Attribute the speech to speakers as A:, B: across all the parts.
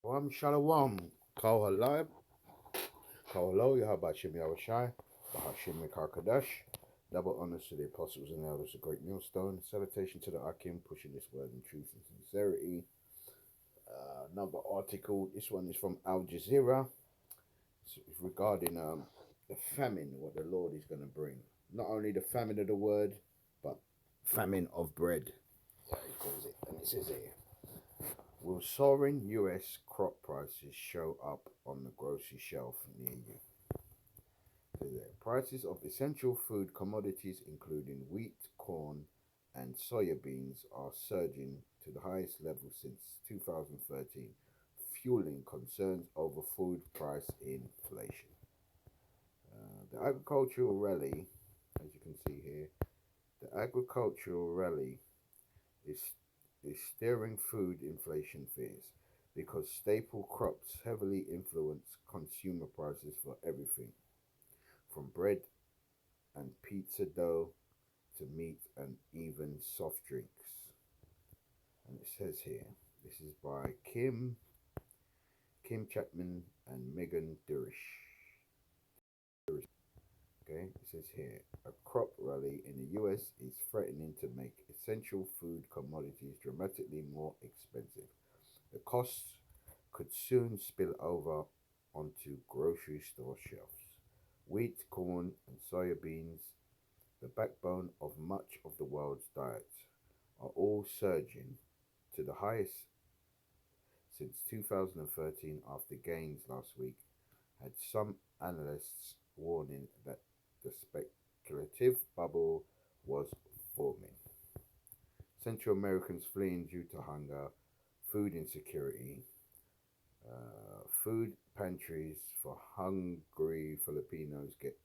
A: Shalom. Kal Halab. Kal Halo. Yahabashim Yahushai. Bahashim Mikar Double honors to the apostles and elders of Great Millstone. Salutation to the Akim, pushing this word in truth and sincerity. Another article. This one is from Al Jazeera. It's regarding the famine, what the Lord is going to bring. Not only the famine of the word, but famine of bread. Yeah, he calls it. And it says here. Will soaring US crop prices show up on the grocery shelf near you? So the prices of essential food commodities, including wheat, corn, and soya beans, are surging to the highest level since 2013, fueling concerns over food price inflation. The agricultural rally, as you can see here, the agricultural rally is steering food inflation fears because staple crops heavily influence consumer prices for everything from bread and pizza dough to meat and even soft drinks. And it says here, this is by Kim Chapman and Megan Durish. Okay, it says here a crop rally in the US is threatening to make essential food commodities dramatically more expensive. The costs could soon spill over onto grocery store shelves. Wheat, corn, and soya beans, the backbone of much of the world's diet, are all surging to the highest since 2013 after gains last week had some analysts warning that the speculative bubble was forming. Central Americans fleeing due to hunger, food insecurity, food pantries for hungry Filipinos get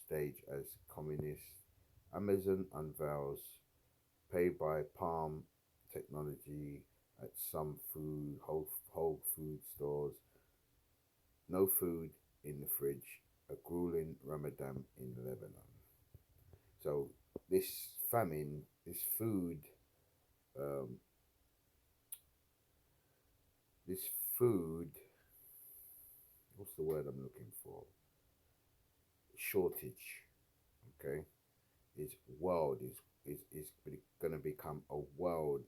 A: staged as communist. Amazon unveils pay by palm technology at some whole food stores. No food in the fridge. A grueling Ramadan in Lebanon. So this famine, this food, um, this food. What's the word I'm looking for? Shortage. Okay, is world is going to become a world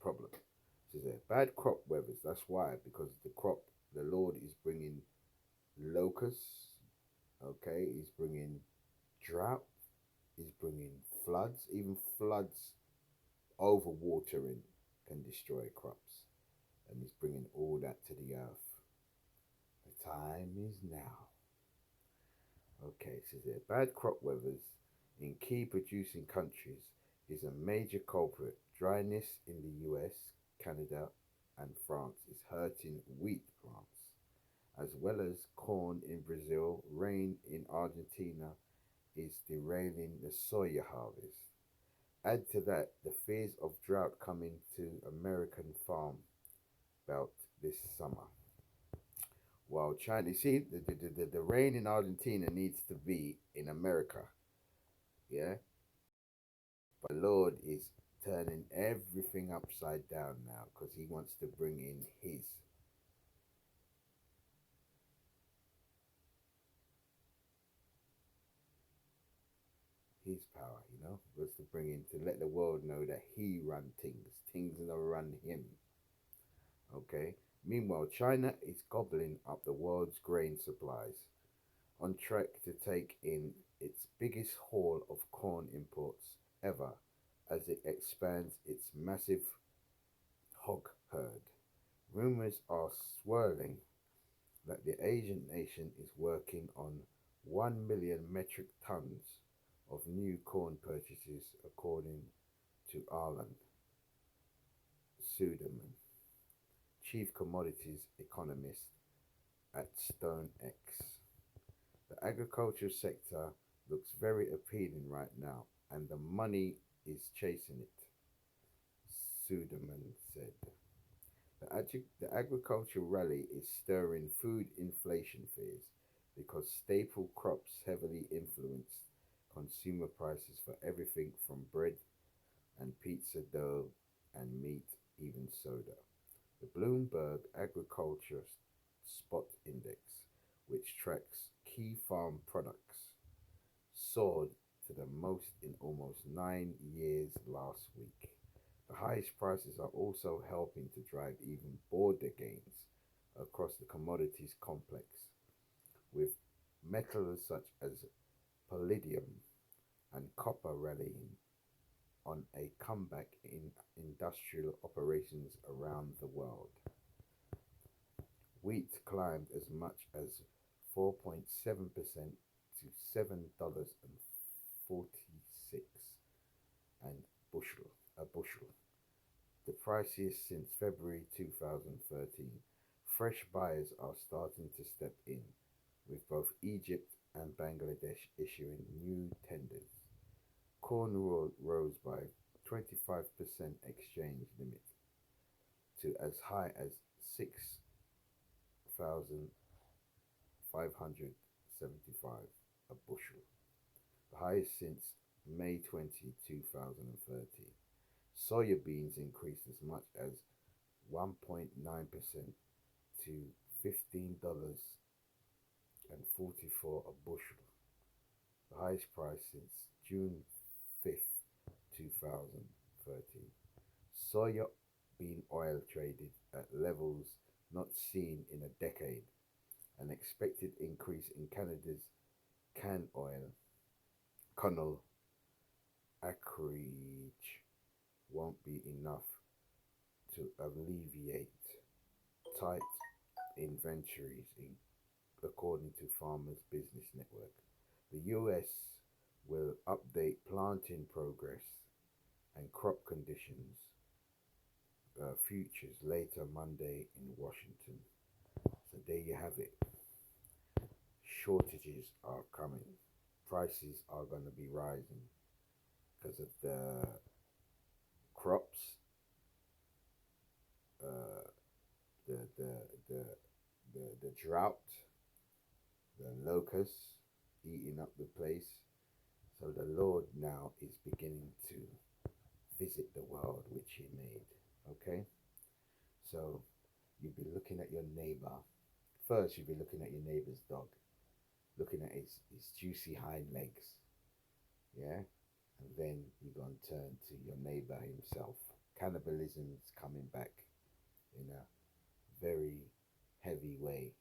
A: problem. So there bad crop weathers. That's why, because the Lord is bringing locusts. Okay, he's bringing drought. He's bringing floods. Even floods, overwatering can destroy crops, and he's bringing all that to the earth. The time is now. Okay, so there bad crop weathers in key producing countries is a major culprit. Dryness in the US, Canada, and France is hurting wheat plants, as well as corn in Brazil. Rain in Argentina is derailing the soya harvest. Add to that the fears of drought coming to American farm belt this summer. While China, you see, the rain in Argentina needs to be in America, yeah? But Lord is turning everything upside down now because he wants to bring in his power, was to bring in to let the world know that he run things don't run him. Okay. Meanwhile, China is gobbling up the world's grain supplies, on track to take in its biggest haul of corn imports ever as it expands its massive hog herd. Rumors are swirling that the Asian nation is working on 1 million metric tons of new corn purchases, according to Arlan Suderman, chief commodities economist at StoneX. The agriculture sector looks very appealing right now, and the money is chasing it, Suderman said. The agricultural rally is stirring food inflation fears because staple crops heavily influence consumer prices for everything from bread and pizza dough and meat even soda. The Bloomberg Agriculture Spot Index, which tracks key farm products, soared to the most in almost 9 years last week. The highest prices are also helping to drive even broader gains across the commodities complex, with metals such as palladium and copper rallying on a comeback in industrial operations around the world. Wheat climbed as much as 4.7% to $7.46 and a bushel, the priciest since February 2013. Fresh buyers are starting to step in, with both Egypt and Bangladesh issuing new tenders. Corn rose by 25% exchange limit to as high as 6,575 a bushel, the highest since May 20, 2013. Soya beans increased as much as 1.9% to $15.44 a bushel, the highest price since June 5th, 2013. Soya bean oil traded at levels not seen in a decade. An expected increase in Canada's can oil, canola acreage won't be enough to alleviate tight inventories, according to Farmers Business Network. The US will update planting progress and crop conditions futures later Monday in Washington. So there you have it. Shortages are coming. Prices are going to be rising because of the crops, uh, the, the, the, the drought, the locusts eating up the place. So the Lord now is beginning to visit the world which he made. Okay? So you'll be looking at your neighbor. First, you'll be looking at your neighbor's dog, looking at his juicy hind legs. Yeah? And then you're going to turn to your neighbor himself. Cannibalism is coming back in a very heavy way.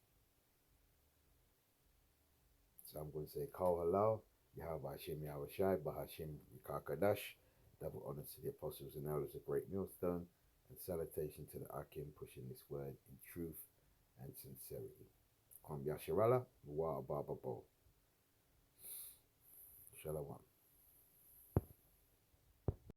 A: So I'm going to say, Kol Halal, Yahweh Hashem Yahweh Shai, Bahashim Yikakadash, double honors to the apostles and elders of Great Millstone, and salutation to the Akim pushing this word in truth and sincerity. Kwam Yasharala, Wa Ababa Bo. Shalom.